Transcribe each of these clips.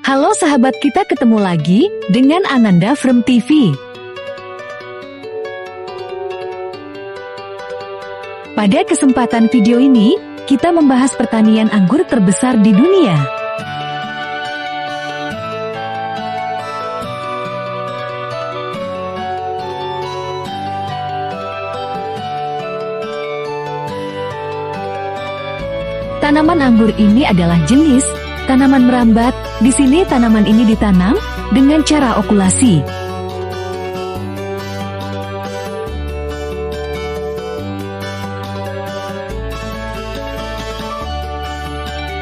Halo sahabat, kita ketemu lagi dengan Ananda from TV. Pada kesempatan video ini, kita membahas pertanian anggur terbesar di dunia. Tanaman anggur ini adalah jenis tanaman merambat. Di sini tanaman ini ditanam dengan cara okulasi.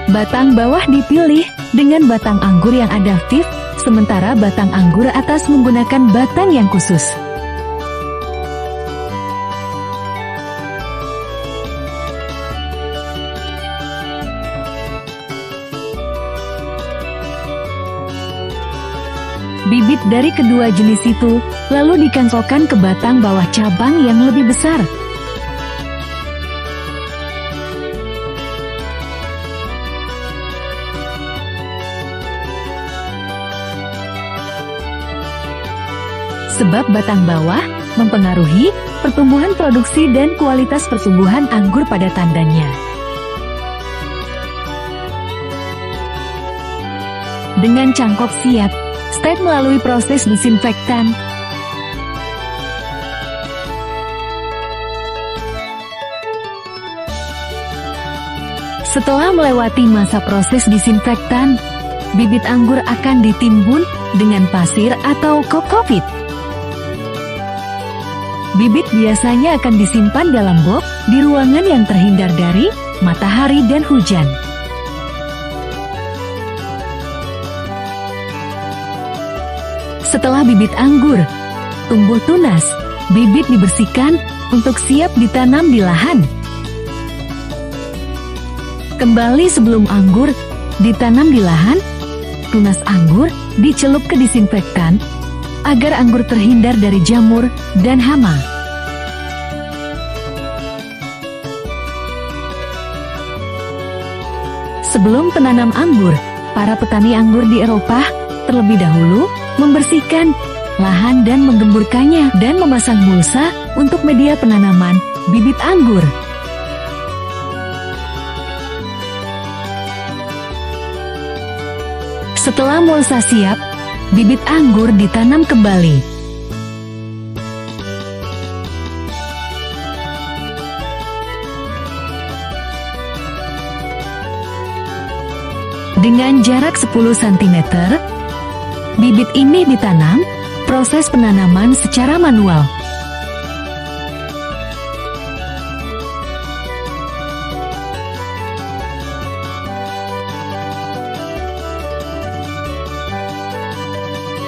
Batang bawah dipilih dengan batang anggur yang adaptif, sementara batang anggur atas menggunakan batang yang khusus. Bibit dari kedua jenis itu lalu dikantongkan ke batang bawah cabang yang lebih besar. Sebab batang bawah mempengaruhi pertumbuhan produksi dan kualitas pertumbuhan anggur pada tandanya. Dengan cangkok siap, stek melalui proses disinfektan. Setelah melewati masa proses disinfektan, bibit anggur akan ditimbun dengan pasir atau kokopit. Bibit biasanya akan disimpan dalam box di ruangan yang terhindar dari matahari dan hujan. Setelah bibit anggur tumbuh tunas, bibit dibersihkan untuk siap ditanam di lahan. Kembali sebelum anggur ditanam di lahan, tunas anggur dicelup ke disinfektan agar anggur terhindar dari jamur dan hama. Sebelum penanam anggur, para petani anggur di Eropa terlebih dahulu membersihkan lahan dan menggemburkannya dan memasang mulsa untuk media penanaman bibit anggur. Setelah mulsa siap, bibit anggur ditanam kembali. Dengan jarak 10 cm, bibit ini ditanam, proses penanaman secara manual.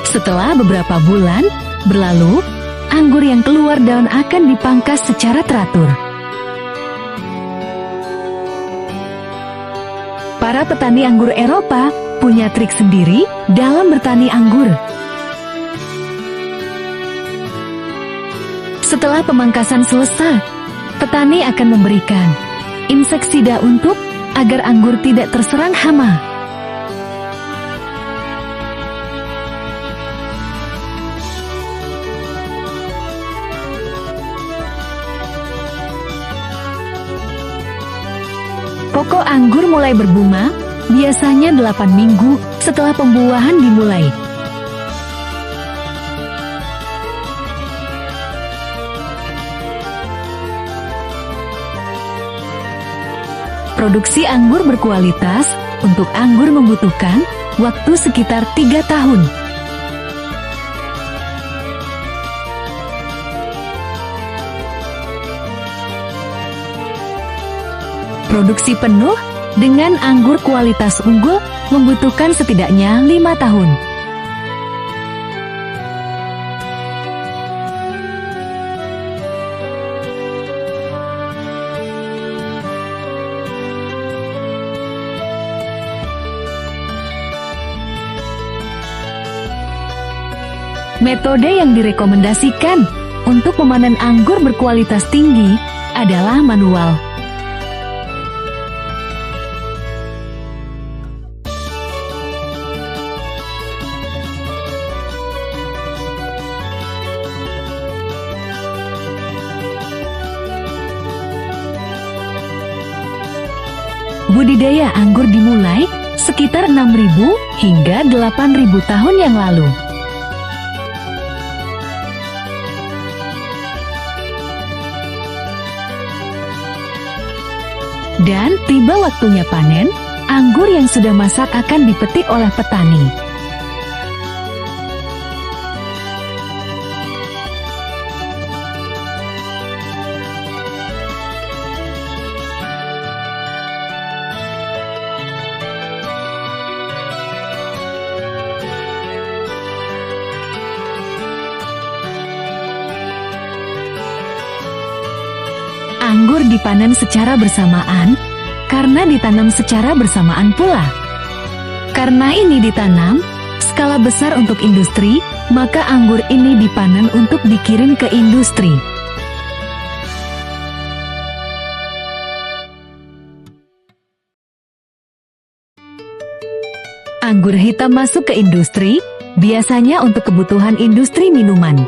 Setelah beberapa bulan berlalu, anggur yang keluar daun akan dipangkas secara teratur. Para petani anggur Eropa punya trik sendiri dalam bertani anggur. Setelah pemangkasan selesai, petani akan memberikan inseksida untuk agar anggur tidak terserang hama. Pokok anggur mulai berbunga biasanya 8 minggu setelah pembuahan dimulai. Produksi anggur berkualitas untuk anggur membutuhkan waktu sekitar 3 tahun. Produksi penuh dengan anggur kualitas unggul membutuhkan setidaknya 5 tahun. Metode yang direkomendasikan untuk memanen anggur berkualitas tinggi adalah manual. Budidaya anggur dimulai sekitar 6.000 hingga 8.000 tahun yang lalu. Dan tiba waktunya panen, anggur yang sudah masak akan dipetik oleh petani. Anggur dipanen secara bersamaan, karena ditanam secara bersamaan pula. Karena ini ditanam, skala besar untuk industri, maka anggur ini dipanen untuk dikirim ke industri. Anggur hitam masuk ke industri, biasanya untuk kebutuhan industri minuman.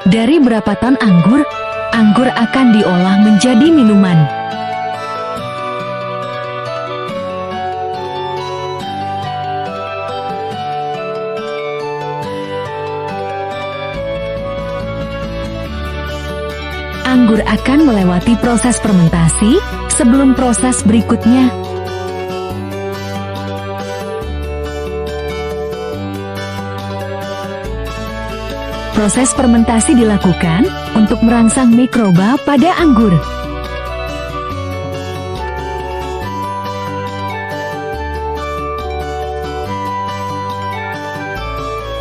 Dari berapa ton anggur, anggur akan diolah menjadi minuman. Anggur akan melewati proses fermentasi sebelum proses berikutnya. Proses fermentasi dilakukan untuk merangsang mikroba pada anggur.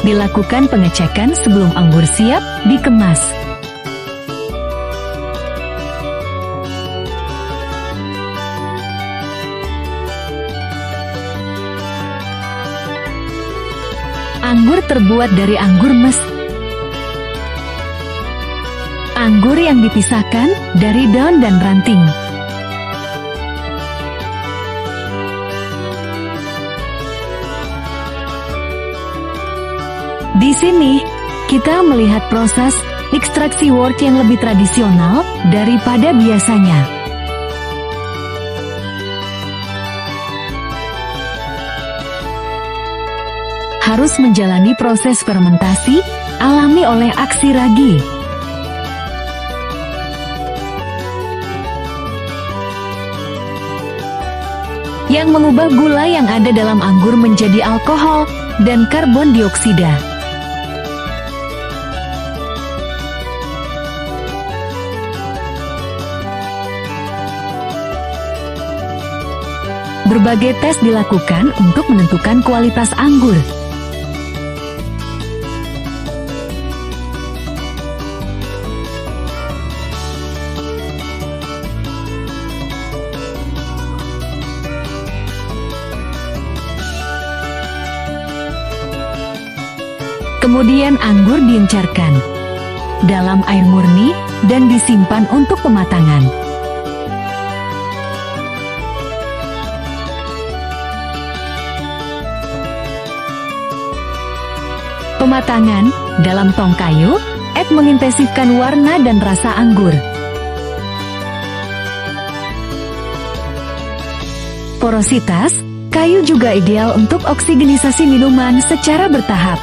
Dilakukan pengecekan sebelum anggur siap dikemas. Anggur terbuat dari anggur mes. Anggur yang dipisahkan dari daun dan ranting. Di sini, kita melihat proses ekstraksi wort yang lebih tradisional daripada biasanya. Harus menjalani proses fermentasi alami oleh aksi ragi. Yang mengubah gula yang ada dalam anggur menjadi alkohol dan karbon dioksida. Berbagai tes dilakukan untuk menentukan kualitas anggur. Kemudian anggur diencerkan dalam air murni dan disimpan untuk pematangan. Pematangan dalam tong kayu mengintensifkan warna dan rasa anggur. Porositas kayu juga ideal untuk oksigenisasi minuman secara bertahap.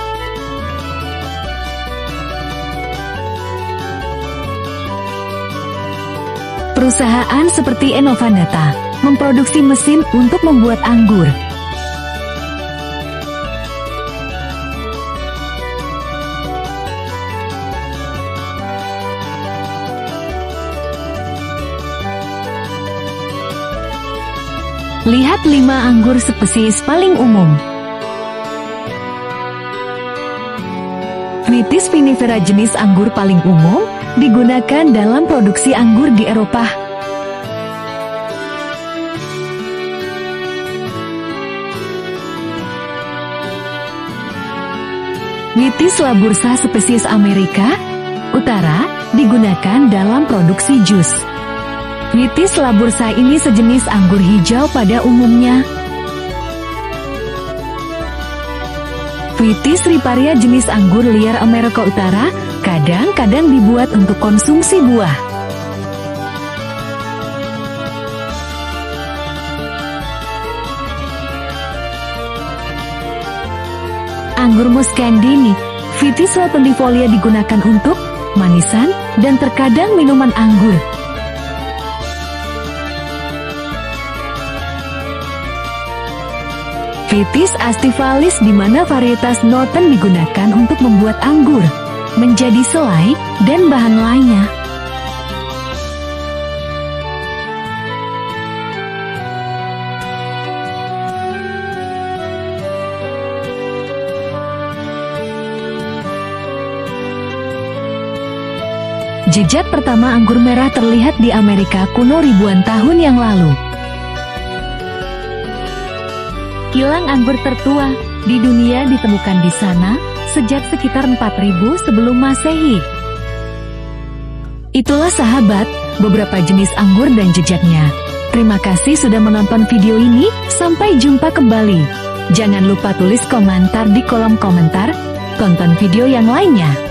Perusahaan seperti Enovanata memproduksi mesin untuk membuat anggur. Lihat 5 anggur spesies paling umum. Vitis vinifera jenis anggur paling umum digunakan dalam produksi anggur di Eropa. Vitis labursa spesies Amerika Utara digunakan dalam produksi jus. Vitis labursa ini sejenis anggur hijau pada umumnya. Vitis riparia jenis anggur liar Amerika Utara kadang-kadang dibuat untuk konsumsi buah. Anggur muscadini, Vitis latundifolia digunakan untuk manisan dan terkadang minuman anggur. Vitis astivalis di mana varietas Norton digunakan untuk membuat anggur menjadi selai dan bahan lainnya. Jejak pertama anggur merah terlihat di Amerika kuno ribuan tahun yang lalu. Kilang anggur tertua di dunia ditemukan di sana sejak sekitar 4000 sebelum Masehi. Itulah sahabat, beberapa jenis anggur dan jejaknya. Terima kasih sudah menonton video ini, sampai jumpa kembali. Jangan lupa tulis komentar di kolom komentar, tonton video yang lainnya.